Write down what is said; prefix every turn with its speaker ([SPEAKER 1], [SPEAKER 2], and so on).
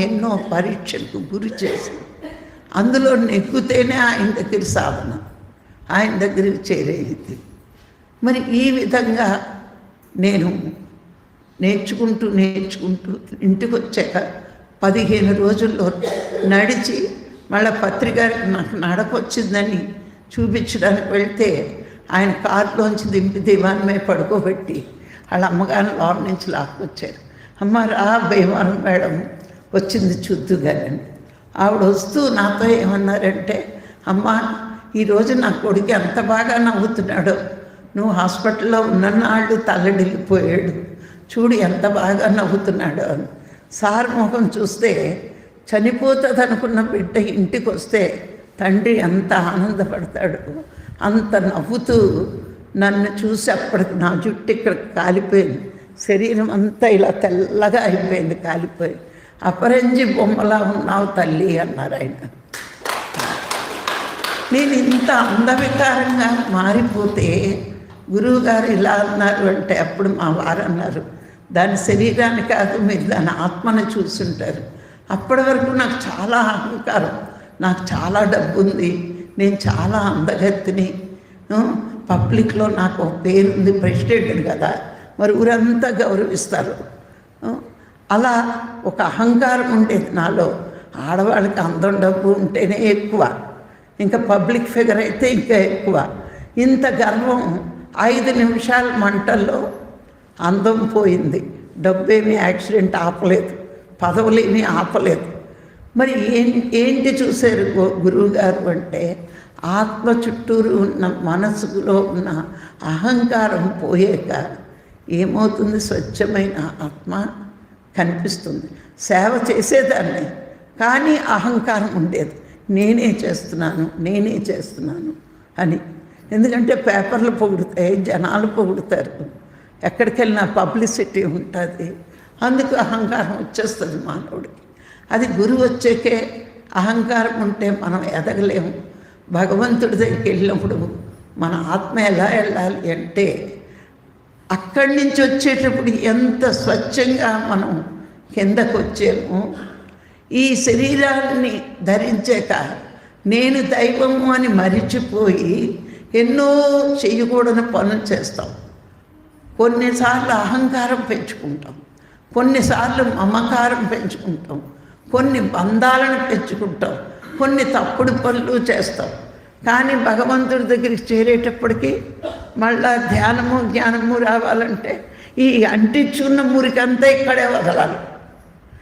[SPEAKER 1] ఎన్నో పరీక్షలకు గురి చేసి అందులో నెగ్గుతేనే ఆయన దగ్గర సాధన, ఆయన దగ్గరికి చేరేది. మరి ఈ విధంగా నేను నేర్చుకుంటూ ఇంటికి వచ్చాక 15 రోజుల్లో నడిచి మళ్ళీ పత్రికారికి నాకు నడకొచ్చిందని చూపించడానికి వెళ్తే ఆయన కారులోంచి దింపి దివాన్ మీద పడుకోబెట్టి వాళ్ళ అమ్మగారిని లోపల నుంచి లాక్కొచ్చారు. అమ్మ రా భీమవరం మేడం వచ్చింది చూద్దుగానని. ఆవిడ వస్తూ నాతో ఏమన్నారంటే, అమ్మ ఈరోజు నా కొడుకు ఎంత బాగా నవ్వుతున్నాడో, నువ్వు హాస్పిటల్లో ఉన్ననాళ్ళు తల్లడిల్లిపోయాడు, చూడు ఎంత బాగా నవ్వుతున్నాడో అని. సార్ ముఖం చూస్తే చనిపోతుంది అనుకున్న బిడ్డ ఇంటికి వస్తే తండ్రి ఎంత ఆనందపడతాడు. అంత నవ్వుతూ నన్ను చూసి అప్పటికి నా జుట్టు ఇక్కడ కాలిపోయింది, శరీరం అంతా ఇలా తెల్లగా అయిపోయింది, కాలిపోయి. అపరంజి బొమ్మలా ఉన్నావు తల్లి అన్నారు ఆయన. నేను ఇంత అందవికారంగా మారిపోతే గురువుగారు ఇలా అన్నారు అంటే అప్పుడు మా వారు అన్నారు, దాని శరీరాన్ని కాదు మీరు దాని ఆత్మను చూసుంటారు. అప్పటి వరకు నాకు చాలా అహంకారం, నాకు చాలా డబ్బు ఉంది, నేను చాలా అందగత్తిని, పబ్లిక్లో నాకు ఒక పేరుంది, ప్రెసిడెంట్ కదా, మరి ఊరంతా గౌరవిస్తారు. అలా ఒక అహంకారం ఉండేది నాలో. ఆడవాళ్ళకి అందం డబ్బు ఉంటేనే ఎక్కువ, ఇంకా పబ్లిక్ ఫిగర్ అయితే ఇంకా ఎక్కువ. ఇంత గర్వం 5 నిమిషాల మంటల్లో అందం పోయింది. డబ్బేమీ యాక్సిడెంట్ ఆపలేదు, పదవులేమీ ఆపలేదు. మరి ఏంటి చూశారు గురువుగారు అంటే, ఆత్మ చుట్టూరు ఉన్న మనసులో ఉన్న అహంకారం పోయాక ఏమవుతుంది, స్వచ్ఛమైన ఆత్మ కనిపిస్తుంది. సేవ చేసేదాన్ని కానీ అహంకారం ఉండేది, నేనే చేస్తున్నాను అని. ఎందుకంటే పేపర్లు పొగుడుతాయి, జనాలు పొగుడుతారు, ఎక్కడికి వెళ్ళినా పబ్లిసిటీ ఉంటుంది, అందుకు అహంకారం వచ్చేస్తుంది మానవుడికి. అది గురువు వచ్చాకే అహంకారం ఉంటే మనం ఎదగలేము. భగవంతుడి దగ్గరికి వెళ్ళినప్పుడు మన ఆత్మ ఎలా వెళ్ళాలి అంటే, అక్కడి నుంచి వచ్చేటప్పుడు ఎంత స్వచ్ఛంగా మనం కిందకు వచ్చాము. ఈ శరీరాన్ని ధరించాక నేను దైవము అని మరిచిపోయి ఎన్నో చేయకూడని పనులు చేస్తాం. కొన్నిసార్లు అహంకారం పెంచుకుంటాం, కొన్నిసార్లు మమకారం పెంచుకుంటాం, కొన్ని బంధాలను పెంచుకుంటాం, కొన్ని తప్పుడు పనులు చేస్తాం. కానీ భగవంతుడి దగ్గరికి చేరేటప్పటికీ మళ్ళా ధ్యానము జ్ఞానము రావాలంటే ఈ అంటించుకున్న మురికంతా ఇక్కడే వదలాలి.